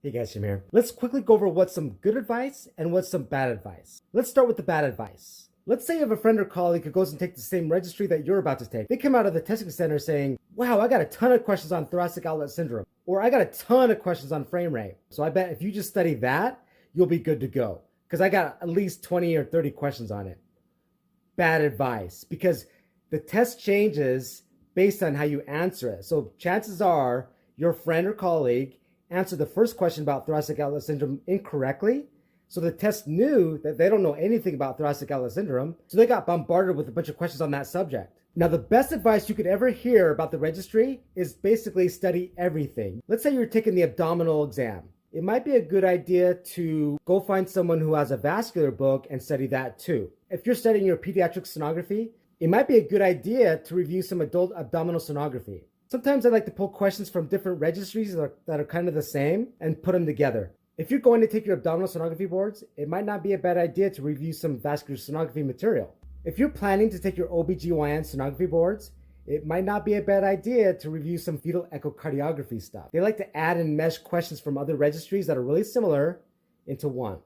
Hey guys, Jim here. Let's quickly go over what's some good advice and what's some bad advice. Let's start with the bad advice. Let's say you have a friend or colleague who goes and takes the same registry that you're about to take. They come out of the testing center saying, wow, I got a ton of questions on thoracic outlet syndrome, or I got a ton of questions on frame rate. So I bet if you just study that, you'll be good to go. Because I got at least 20 or 30 questions on it. Bad advice, because the test changes based on how you answer it. So chances are your friend or colleague answered the first question about thoracic outlet syndrome incorrectly. So the test knew that they don't know anything about thoracic outlet syndrome. So they got bombarded with a bunch of questions on that subject. Now, the best advice you could ever hear about the registry is basically study everything. Let's say you're taking the abdominal exam. It might be a good idea to go find someone who has a vascular book and study that too. If you're studying your pediatric sonography, it might be a good idea to review some adult abdominal sonography. Sometimes I like to pull questions from different registries that are kind of the same and put them together. If you're going to take your abdominal sonography boards, it might not be a bad idea to review some vascular sonography material. If you're planning to take your OBGYN sonography boards, it might not be a bad idea to review some fetal echocardiography stuff. They like to add and mesh questions from other registries that are really similar into one.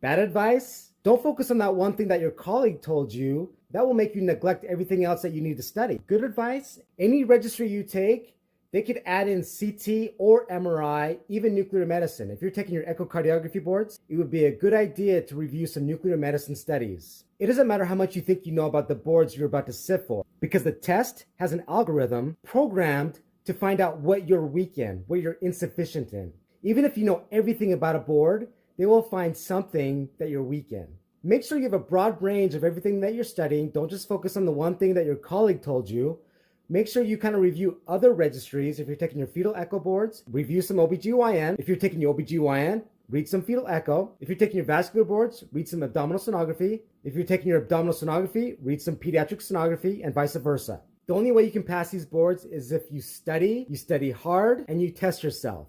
Bad advice? Don't focus on that one thing that your colleague told you. That will make you neglect everything else that you need to study. Good advice? Any registry you take, they could add in CT or MRI, even nuclear medicine. If you're taking your echocardiography boards, it would be a good idea to review some nuclear medicine studies. It doesn't matter how much you think you know about the boards you're about to sit for, because the test has an algorithm programmed to find out what you're weak in, what you're insufficient in. Even if you know everything about a board, they will find something that you're weak in. Make sure you have a broad range of everything that you're studying. Don't just focus on the one thing that your colleague told you. Make sure you kind of review other registries. If you're taking your fetal echo boards, review some OBGYN. If you're taking your OBGYN, read some fetal echo. If you're taking your vascular boards, read some abdominal sonography. If you're taking your abdominal sonography, read some pediatric sonography, and vice versa. The only way you can pass these boards is if you study hard, and you test yourself.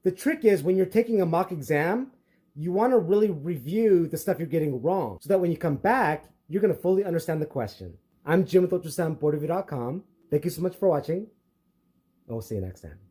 The trick is when you're taking a mock exam, you want to really review the stuff you're getting wrong so that when you come back, you're going to fully understand the question. I'm Jim with ultrasoundboardreview.com. Thank you so much for watching, and we'll see you next time.